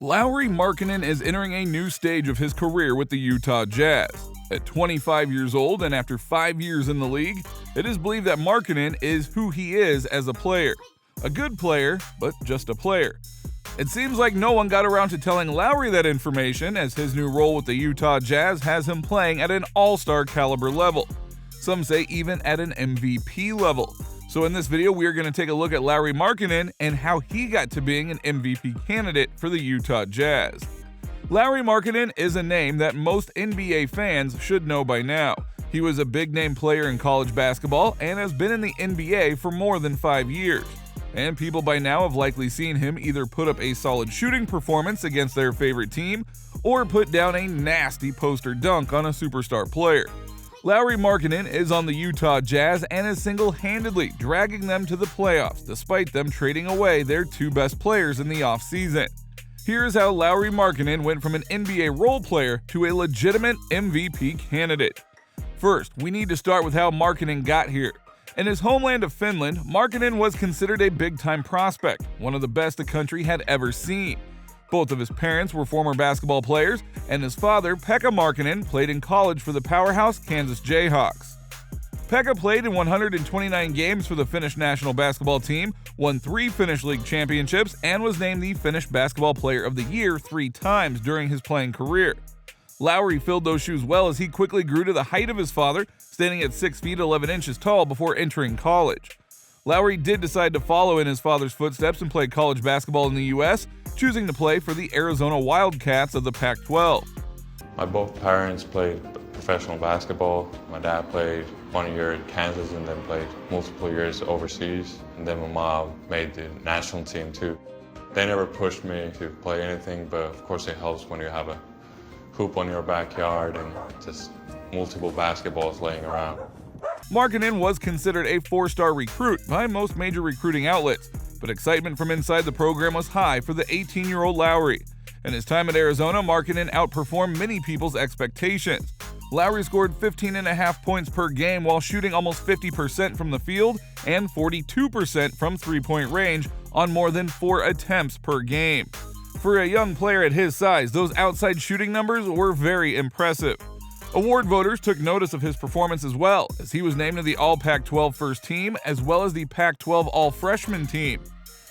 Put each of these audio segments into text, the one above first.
Lauri Markkanen is entering a new stage of his career with the Utah Jazz. At 25 years old and after 5 years in the league, it is believed that Markkanen is who he is as a player. A good player, but just a player. It seems like no one got around to telling Lauri that information, as his new role with the Utah Jazz has him playing at an all-star caliber level. Some say even at an MVP level. So in this video, we are going to take a look at Lauri Markkanen and how he got to being an MVP candidate for the Utah Jazz. Lauri Markkanen is a name that most NBA fans should know by now. He was a big-name player in college basketball and has been in the NBA for more than 5 years. And people by now have likely seen him either put up a solid shooting performance against their favorite team or put down a nasty poster dunk on a superstar player. Lauri Markkanen is on the Utah Jazz and is single-handedly dragging them to the playoffs despite them trading away their two best players in the offseason. Here's how Lauri Markkanen went from an NBA role player to a legitimate MVP candidate. First, we need to start with how Markkanen got here. In his homeland of Finland, Markkanen was considered a big-time prospect, one of the best the country had ever seen. Both of his parents were former basketball players, and his father, Pekka Markkanen, played in college for the powerhouse Kansas Jayhawks. Pekka played in 129 games for the Finnish national basketball team, won 3 Finnish League championships, and was named the Finnish Basketball Player of the Year 3 times during his playing career. Lauri filled those shoes well as he quickly grew to the height of his father, standing at 6 feet 11 inches tall before entering college. Lauri did decide to follow in his father's footsteps and play college basketball in the U.S., choosing to play for the Arizona Wildcats of the Pac-12. My both parents played professional basketball. My dad played 1 year in Kansas and then played multiple years overseas. And then my mom made the national team too. They never pushed me to play anything, but of course it helps when you have a hoop on your backyard and just multiple basketballs laying around. Markkanen was considered a 4-star recruit by most major recruiting outlets, but excitement from inside the program was high for the 18-year-old Lauri. In his time at Arizona, Markkanen outperformed many people's expectations. Lauri scored 15.5 points per game while shooting almost 50% from the field and 42% from three-point range on more than 4 attempts per game. For a young player at his size, those outside shooting numbers were very impressive. Award voters took notice of his performance as well, as he was named to the All-Pac-12 First Team as well as the Pac-12 All-Freshman Team.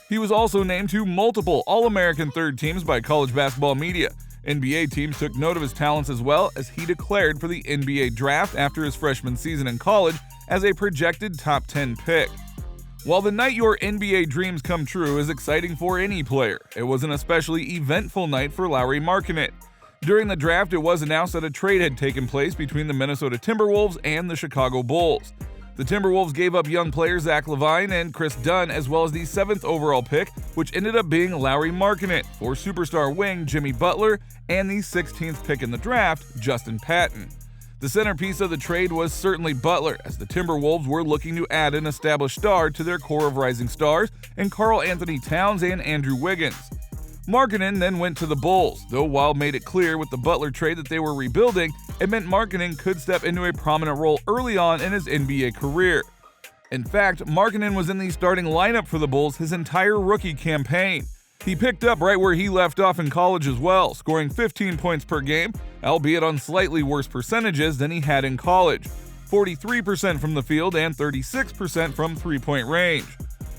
He was also named to multiple All-American Third Teams by college basketball media. NBA teams took note of his talents as well, as he declared for the NBA draft after his freshman season in college as a projected top 10 pick. While the night your NBA dreams come true is exciting for any player, it was an especially eventful night for Lauri Markkanen. During the draft, it was announced that a trade had taken place between the Minnesota Timberwolves and the Chicago Bulls. The Timberwolves gave up young players Zach LaVine and Chris Dunn, as well as the 7th overall pick, which ended up being Lauri Markkanen, for superstar wing Jimmy Butler, and the 16th pick in the draft, Justin Patton. The centerpiece of the trade was certainly Butler, as the Timberwolves were looking to add an established star to their core of rising stars in Karl Anthony Towns and Andrew Wiggins. Markkanen then went to the Bulls, though while made it clear with the Butler trade that they were rebuilding, it meant Markkanen could step into a prominent role early on in his NBA career. In fact, Markkanen was in the starting lineup for the Bulls his entire rookie campaign. He picked up right where he left off in college as well, scoring 15 points per game, albeit on slightly worse percentages than he had in college, 43% from the field and 36% from three-point range.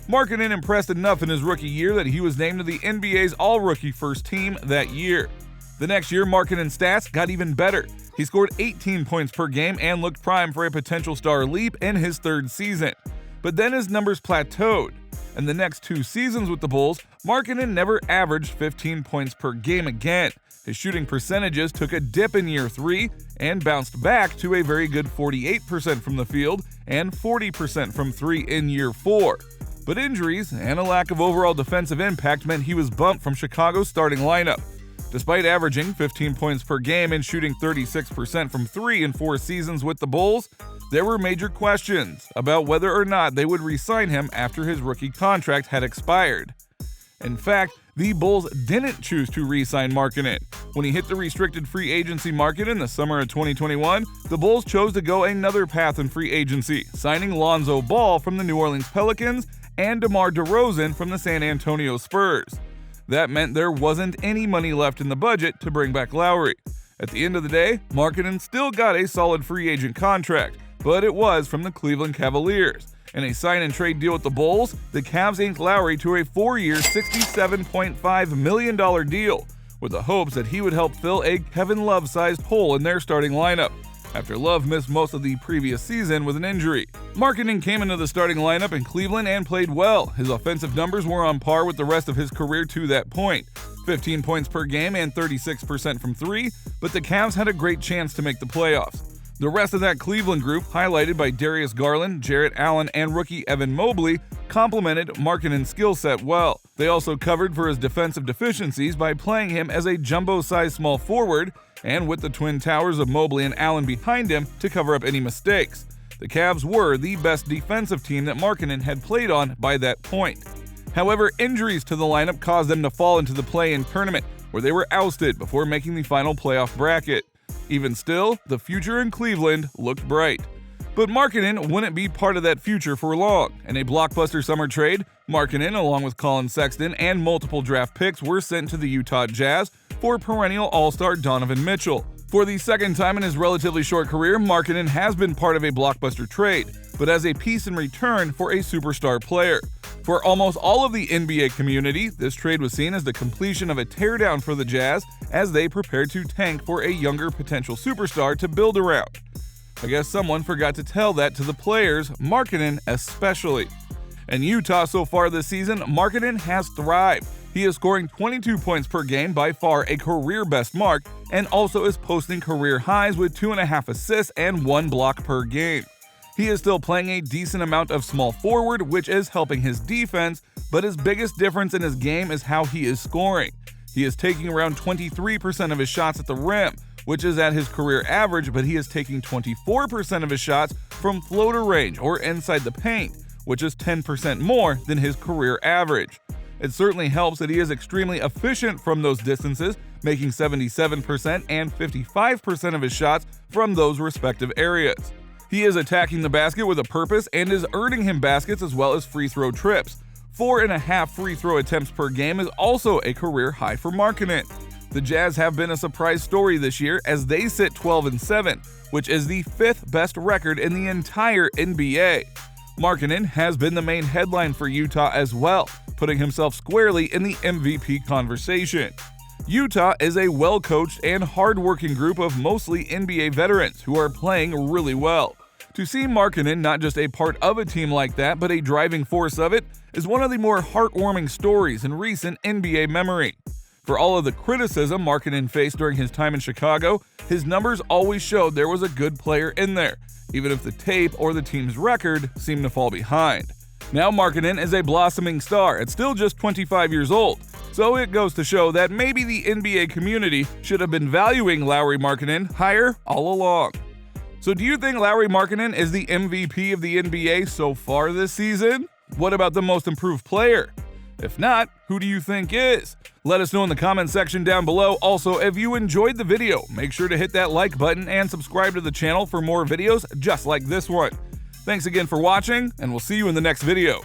Markkanen impressed enough in his rookie year that he was named to the NBA's All-Rookie First Team that year. The next year, Markkanen's stats got even better. He scored 18 points per game and looked prime for a potential star leap in his 3rd season. But then his numbers plateaued. In the next 2 seasons with the Bulls, Markkanen never averaged 15 points per game again. His shooting percentages took a dip in year 3 and bounced back to a very good 48% from the field and 40% from 3 in year 4. But injuries and a lack of overall defensive impact meant he was bumped from Chicago's starting lineup. Despite averaging 15 points per game and shooting 36% from 3 in 4 seasons with the Bulls, there were major questions about whether or not they would re-sign him after his rookie contract had expired. In fact, the Bulls didn't choose to re-sign Markkanen. When he hit the restricted free agency market in the summer of 2021, the Bulls chose to go another path in free agency, signing Lonzo Ball from the New Orleans Pelicans and DeMar DeRozan from the San Antonio Spurs. That meant there wasn't any money left in the budget to bring back Lauri. At the end of the day, Markkanen still got a solid free agent contract, but it was from the Cleveland Cavaliers. In a sign-and-trade deal with the Bulls, the Cavs inked Lauri to a 4-year, $67.5 million deal, with the hopes that he would help fill a Kevin Love-sized hole in their starting lineup, after Love missed most of the previous season with an injury. Markkanen came into the starting lineup in Cleveland and played well. His offensive numbers were on par with the rest of his career to that point, 15 points per game and 36% from three, but the Cavs had a great chance to make the playoffs. The rest of that Cleveland group, highlighted by Darius Garland, Jarrett Allen, and rookie Evan Mobley, complemented Markkanen's skill set well. They also covered for his defensive deficiencies by playing him as a jumbo-sized small forward, and with the twin towers of Mobley and Allen behind him to cover up any mistakes. The Cavs were the best defensive team that Markkanen had played on by that point. However, injuries to the lineup caused them to fall into the play-in tournament, where they were ousted before making the final playoff bracket. Even still, the future in Cleveland looked bright. But Markkanen wouldn't be part of that future for long. In a blockbuster summer trade, Markkanen, along with Colin Sexton and multiple draft picks, were sent to the Utah Jazz for perennial All-Star Donovan Mitchell. For the second time in his relatively short career, Markkanen has been part of a blockbuster trade, but as a piece in return for a superstar player. For almost all of the NBA community, this trade was seen as the completion of a teardown for the Jazz as they prepared to tank for a younger potential superstar to build around. I guess someone forgot to tell that to the players, Markkanen especially. In Utah so far this season, Markkanen has thrived. He is scoring 22 points per game, by far a career best mark, and also is posting career highs with 2.5 assists and 1 block per game. He is still playing a decent amount of small forward, which is helping his defense, but his biggest difference in his game is how he is scoring. He is taking around 23% of his shots at the rim, which is at his career average, but he is taking 24% of his shots from floater range or inside the paint, which is 10% more than his career average. It certainly helps that he is extremely efficient from those distances, making 77% and 55% of his shots from those respective areas. He is attacking the basket with a purpose and is earning him baskets as well as free throw trips. 4.5 free throw attempts per game is also a career high for Markkanen. The Jazz have been a surprise story this year as they sit 12-7, which is the 5th best record in the entire NBA. Markkanen has been the main headline for Utah as well, putting himself squarely in the MVP conversation. Utah is a well-coached and hard-working group of mostly NBA veterans who are playing really well. To see Markkanen not just a part of a team like that, but a driving force of it, is one of the more heartwarming stories in recent NBA memory. For all of the criticism Markkanen faced during his time in Chicago, his numbers always showed there was a good player in there, even if the tape or the team's record seemed to fall behind. Now Markkanen is a blossoming star at still just 25 years old, so it goes to show that maybe the NBA community should have been valuing Lauri Markkanen higher all along. So do you think Lauri Markkanen is the MVP of the NBA so far this season? What about the most improved player? If not, who do you think is? Let us know in the comment section down below. Also, if you enjoyed the video, make sure to hit that like button and subscribe to the channel for more videos just like this one. Thanks again for watching, and we'll see you in the next video.